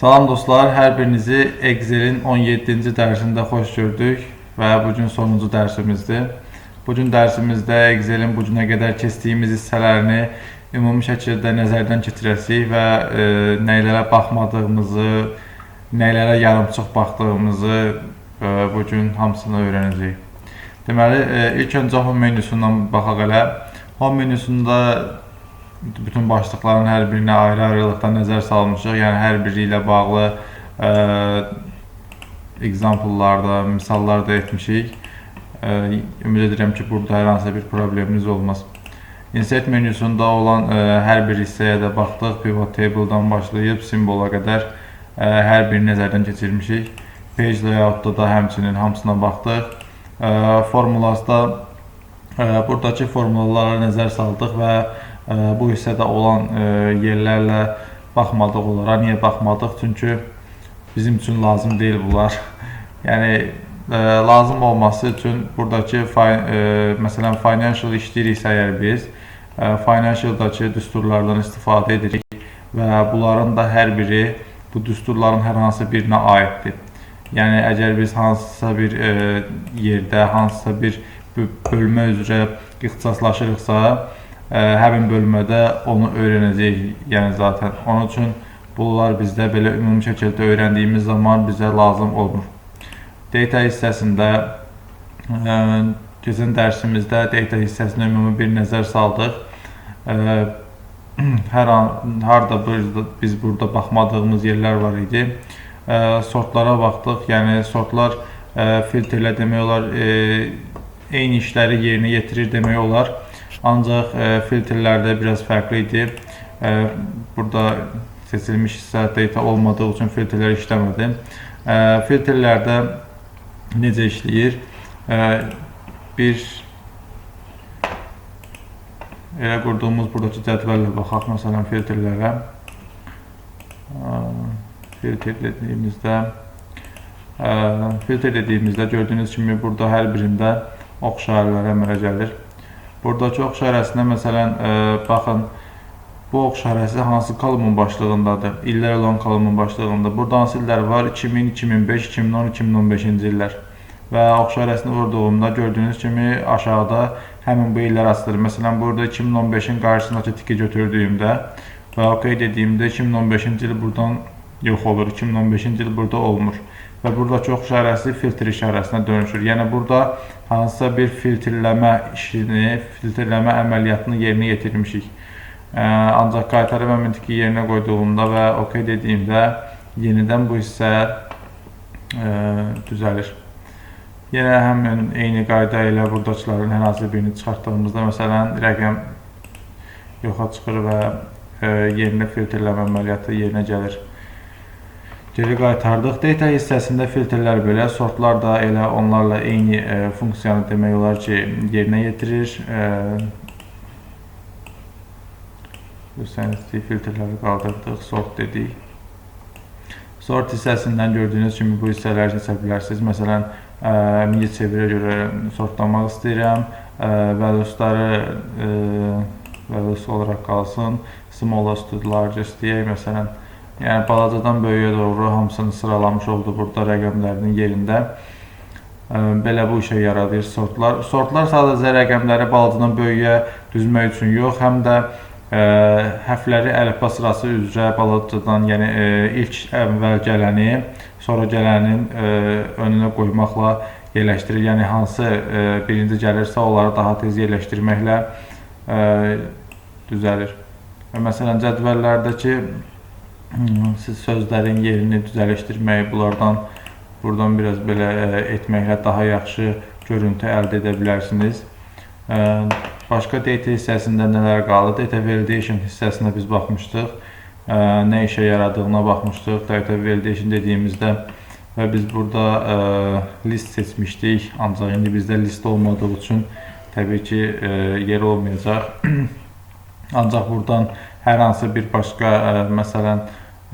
Salam dostlar, hər birinizi Excel'in 17-ci dərsində xoş gördük və bugün sonuncu dərsimizdir. Bugün dərsimizdə Excel'in bugünə qədər keçdiyimiz hissələrini ümumi şəkildə nəzərdən keçirəcəyik və nəylərə baxmadığımızı, nəylərə yarımçıq baxdığımızı bugün hamısını öyrənəcəyik. Deməli, ilk öncə Home menüsündən baxaq elə. Home menüsündə bütün başlıqların hər birinə ayrı-ayrılıqda nəzər salmışıq. Yəni, hər biri ilə bağlı example'larda, misallar da etmişik. Ümid edirəm ki, burada hər hansı bir probleminiz olmaz. Insert menüsündə olan hər bir hissəyə də baxdıq. Pivot table'dan başlayıb simvola qədər hər birini nəzərdən keçirmişik. Page layout'da da həmçinin hamısına baxdıq. Formulasda buradakı formulalara nəzər saldıq və bu hissədə olan yerlərlə baxmadıq onlara. Niyə baxmadıq? Çünki bizim üçün lazım deyil bunlar. Yəni, lazım olması üçün buradakı, məsələn, financial işləyiriksə əgər biz, financial-dakı düsturlardan istifadə edirik və bunların da hər biri bu düsturların hər hansı birinə aiddir. Yəni, əgər biz hansısa bir yerdə, hansısa bir bölmə üzrə ixtisaslaşırıqsa, həmin bölmədə onu öyrənəcəyik, yəni zaten. Onun üçün bunlar bizdə belə ümumi şəkildə öyrəndiyimiz zaman bizə lazım olmur. Data hissəsində, keçən dərsimizdə data hissəsinə ümumi bir nəzər saldıq. Harada biz burada baxmadığımız yerlər var idi. Sortlara baxdıq, yəni sortlar filtrlə demək olar, eyni işləri yerinə yetirir demək olar. Ancaq filtrlərdə biraz fərqli idi. Burada seçilmiş hissə data olmadığı üçün filtrlər işləmədi. Filtrlərdə necə işləyir? Elə qurduğumuz buradakı cədvəllə baxaq, məsələn, filtrlərə. Filtr dediyimizdə gördüyünüz kimi burada hər birində ox işarələri əmələ gəlir. Buradakı ox işarəsində, məsələn, baxın, bu ox işarəsi hansı kolumn başlığındadır? İllər olan kolumn başlığında. Burada hansı illər var? 2000, 2005, 2010, 2015-ci illər. Və ox işarəsini vurduğumda gördüyünüz kimi aşağıda həmin bu illər açılır. Məsələn, burada 2015-in qarşısındakı tiki götürdüyümdə və OK dediyimdə 2015-ci il buradan yox olur, 2015-ci il burada olmur. Və buradakı ox işarəsi filtr işarəsinə dönüşür. Yəni, burada hansısa bir filtrləmə işini, filtrləmə əməliyyatını yerinə yetirmişik. Ancaq qaytarıb əmintiki yerinə qoyduğumda və OK dediyimdə yenidən bu hissə düzəlir. Yenə həmin eyni qayda ilə buradakıların hər hansı birini çıxartdığımızda, məsələn, rəqəm yoxa çıxır və yerinə filtrləmə əməliyyatı yerinə gəlir. Geri qaytardıq. Data hissəsində filtrlər belə, sortlar da elə onlarla eyni funksiyanı demək olar ki, yerinə yetirir. Filtrləri qaldırdıq, sort dedik. Sort hissəsindən gördüyünüz kimi bu hissələri seçə bilərsiniz. Məsələn, milli çevirə görə sortlamaq istəyirəm. Valuesları values olaraq qalsın. Smallest to largest deyək, məsələn. Yəni, balacadan böyüyə doğru hamısını sıralamış oldu burada rəqəmlərinin yerində. Belə bu işə yaradır sortlar. Sortlar sadəcə rəqəmləri balacadan böyüyə düzmək üçün yox, həm də hərfləri əlifba sırası üzrə balacadan, yəni ilk əvvəl gələni, sonra gələnin önünə qoymaqla yerləşdirir. Yəni, hansı birinci gəlirsə, onları daha tez yerləşdirməklə düzəlir. Məsələn, cədvəllərdəki siz sözlərin yerini düzəlişdirmək, buradan biraz belə etməklə daha yaxşı görüntü əldə edə bilərsiniz. Başqa data hissəsində nələr qaldı? Data validation hissəsinə biz baxmışdıq. Nə işə yaradığına baxmışdıq. Data validation dediyimizdə və biz burada list seçmişdik. Ancaq indi bizdə list olmadığı üçün təbii ki, yer olmayacaq. Ancaq buradan hər hansı bir başqa, məsələn,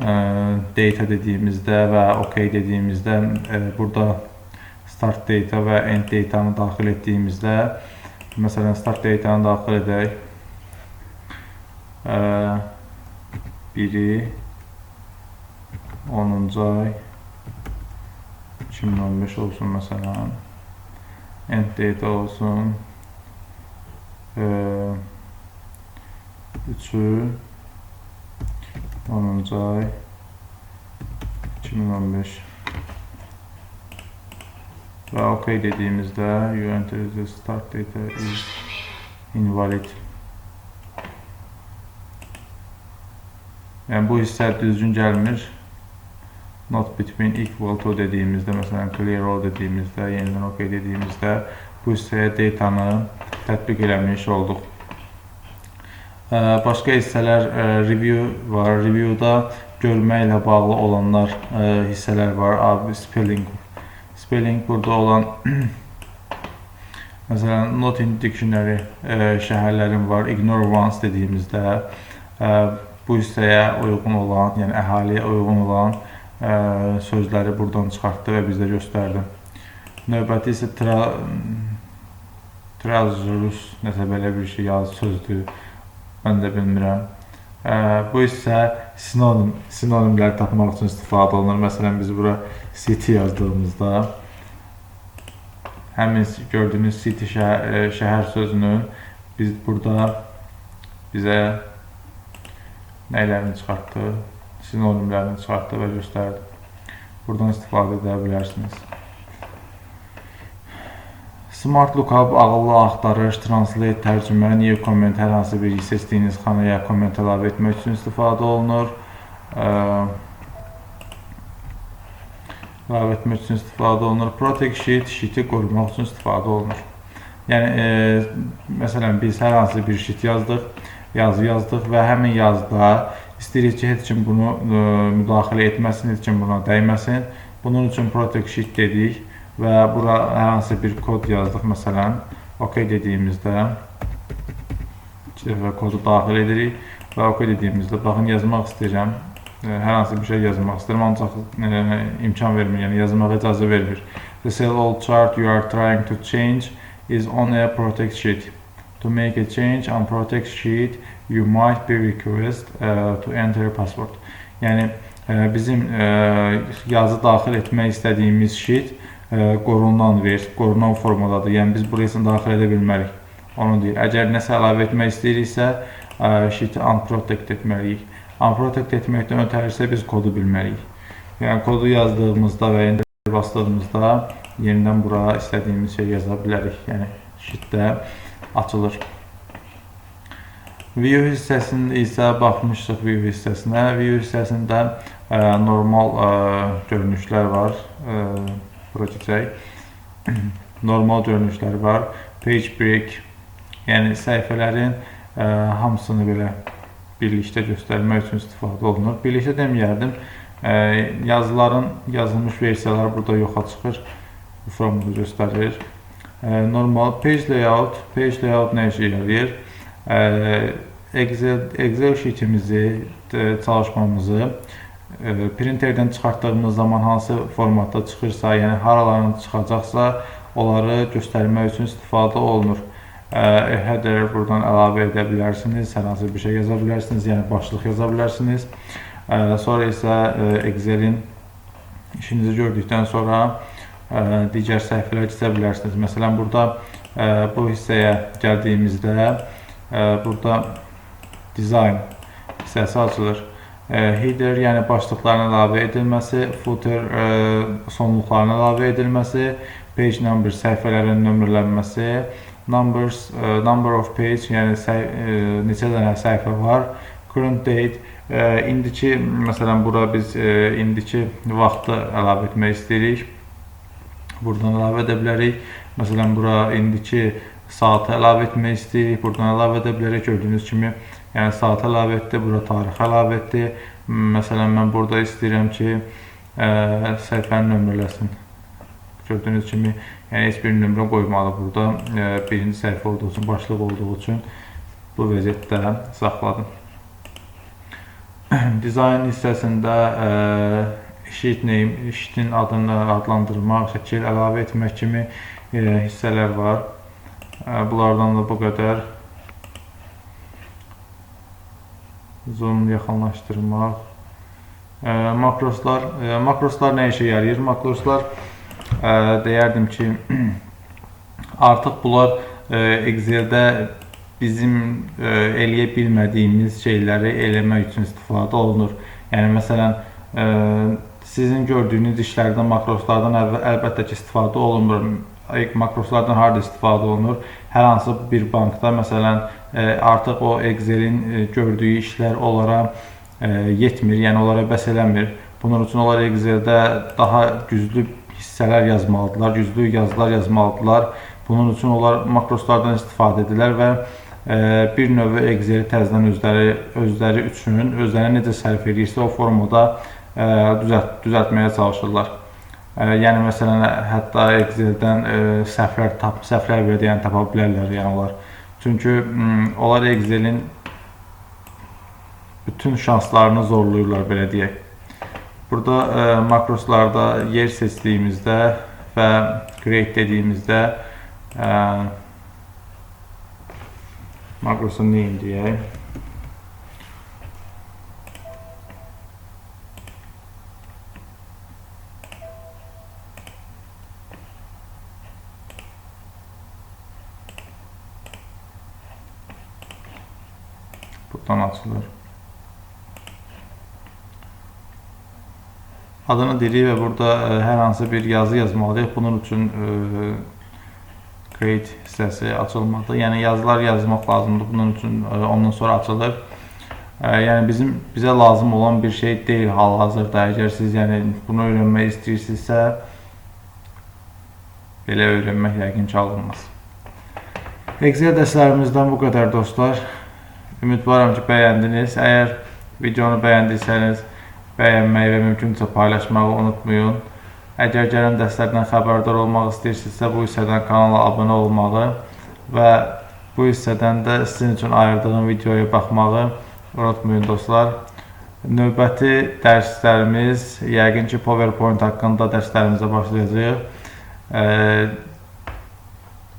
data dediyimizdə və OK dediyimizdə burada start data və end data-nı daxil etdiyimizdə, məsələn, start data-nı daxil edək. Biri 10-cu ay 2015 olsun məsələn. End date olsun 3-ü 10-cu ay 2015 və OK dediyimizdə you enter the start data is invalid. Yəni bu hissə düzgün gəlmir. Not between equal to dediyimizdə, məsələn clear all dediyimizdə, yenidən OK dediyimizdə bu hissəyə datanı tətbiq eləmiş olduq. Başqa hissələr review var. Reviewda görməklə bağlı olanlar hissələr var. Spelling. Spelling burada olan məsələn not in dictionary şəhərlərim var. Ignore once dediyimizdə bu hissəyə uyğun olan, yəni əhaliyə uyğun olan sözləri buradan çıxartdı və bizə göstərdi. Növbəti isə Trazurus nəsə belə bir şey sözdür. Mən də bilmirəm. Bu isə sinonimləri tapmaq üçün istifadə olunur. Məsələn, biz bura city yazdığımızda həmin gördüyünüz city şəhər sözünün biz burada bizə nələrini çıxartdı, sinonimlərini çıxartdı və göstərdi. Buradan istifadə edə bilərsiniz. Smart Lookup ağıllı axtarış, translate, tərcümə, new comment, hər hansı bir seçdiyiniz xanaya komment əlavə etmək üçün istifadə olunur. Əlavə etmək üçün istifadə olunur. Protect sheet, sheet'i qorumaq üçün istifadə olunur. Yəni, məsələn, biz hər hansı bir sheet yazı yazdıq və həmin yazıda istəyirik ki, heç kim bunu müdaxilə etməsin, heç kim buna dəyməsin. Bunun üçün protect sheet dedik və bura hər hansı bir kod yazdıq. Məsələn, OK dediyimizdə 2 dəfə kodu daxil edirik və OK dediyimizdə baxın yazmaq istəyirəm. Hər hansı bir şey yazmaq istəyirəm, ancaq imkan vermir, yəni yazmağa icazə vermir. The cell all chart you are trying to change is on a protect sheet. To make a change on protect sheet, you might be requested to enter a password. Yəni, bizim yazı daxil etmək istədiyimiz sheet qorunan formadadır. Yəni, biz buraya daxil edə bilmərik. Onu deyir. Əgər nəsə əlavə etmək istəyiriksə, sheet'i unprotect etməliyik. Unprotect etməkdən ötərisə biz kodu bilməliyik. Yəni, kodu yazdığımızda və enter bastığımızda yenidən bura istədiyimiz şey yaza bilərik. Yəni, sheetdə açılır. View hissəsində isə baxmışdıq view hissəsinə. View hissəsində normal görünüşlər var. Bura keçək. Normal görünüşlər var. Page break, yəni səhifələrin hamısını belə birlikdə göstərmək üçün istifadə olunur. Birlikdə deməyərdim. Yazıların yazılmış versiyaları burada yoxa çıxır. Bu formada göstərir. Normal page layout nə işə yarayır? Excel sheetimizi, çalışmamızı printerdən çıxartdığımız zaman hansı formatda çıxırsa, yəni haralarını çıxacaqsa, onları göstərmək üçün istifadə olunur. Header buradan əlavə edə bilərsiniz, hər hansı bir şey yaza bilərsiniz, yəni başlıq yaza bilərsiniz. Sonra isə Excel'in işinizi gördükdən sonra digər səhifələrə keçə bilərsiniz. Məsələn, burada bu hissəyə gəldiyimizdə burada design hissəsi açılır. Header, yəni başlıqların əlavə edilməsi, footer sonluqların əlavə edilməsi, page number səhifələrin nömrələnməsi, number of page, yəni neçə dənə səhifə var, current date, indiki, məsələn, bura biz indiki vaxtı əlavə etmək istəyirik. Buradan əlavə edə bilərik. Məsələn, bura indiki saatı əlavə etmək istəyirik. Buradan əlavə edə bilərik. Gördüyünüz kimi, yəni saat əlavə etdi, bura tarix əlavə etdi. Məsələn, mən burada istəyirəm ki, səhifəni nömrələsin. Gördüyünüz kimi, yəni heç bir nömrə qoymalı burada. Birinci səhifə olduğu üçün, başlıq olduğu üçün bu vəziyyətdə saxladım. Design hissəsində sheet name, sheetin adını adlandırmaq, şəkil əlavə etmək kimi hissələr var. Bunlardan da bu qədər. Zoom yaxınlaşdırmaq, Makroslar nə işə yarayır? Makroslar deyərdim ki, artıq bunlar Excel-də bizim eləyə bilmədiyimiz şeyləri eləmək üçün istifadə olunur. Yəni məsələn, sizin gördüyünüz işlərdən makroslardan əlbəttə ki, istifadə olunmur. Makroslardan harda istifadə olunur? Hər hansı bir bankda məsələn artıq o Excel-in gördüyü işlər onlara yetmir, yəni onlara bəs eləmir. Bunun üçün onlar Excel-də daha güclü hissələr yazmalıdırlar, güclü yazılar yazmalıdırlar. Bunun üçün onlar makroslardan istifadə edirlər və bir növ Excel-i təzədən özləri üçün, özlərini necə sərf edirsə o formada düzəltməyə çalışırlar. Yəni məsələn, hətta Excel-dən səhvlər verən tapa bilərlər, yəni onlar. Çünki onlar Excel-in bütün şanslarını zorluyurlar, belə deyək. Burada makroslarda yer seçdiyimizdə və create dediyimizdə makrosun name deyək. Buradan açılır. Adını deyirik və burada hər hansı bir yazı yazmalıyıq. Bunun üçün create hissəsi açılmadı. Yəni yazılar yazmaq lazımdır. Bunun üçün ondan sonra açılır. Yəni bizə lazım olan bir şey deyil hal-hazırda. Əgər siz bunu öyrənmək istəyirsinizsə, belə öyrənmək yəqin ki alınmaz. Excel dərslərimizdən bu qədər dostlar. Ümidvaram ki bəyəndiniz. Əgər videonu bəyəndiysəniz, bəyənməyi və mümkünsə paylaşmağı unutmayın. Əgər gələn dərslərdən xəbərdar olmaq istəyirsinizsə, bu hissədən kanala abunə olmağı və bu hissədən də sizin üçün ayırdığım videoya baxmağı unutmayın dostlar. Növbəti dərslərimiz yəqin ki PowerPoint haqqında dərslərimizə başlayacağıq.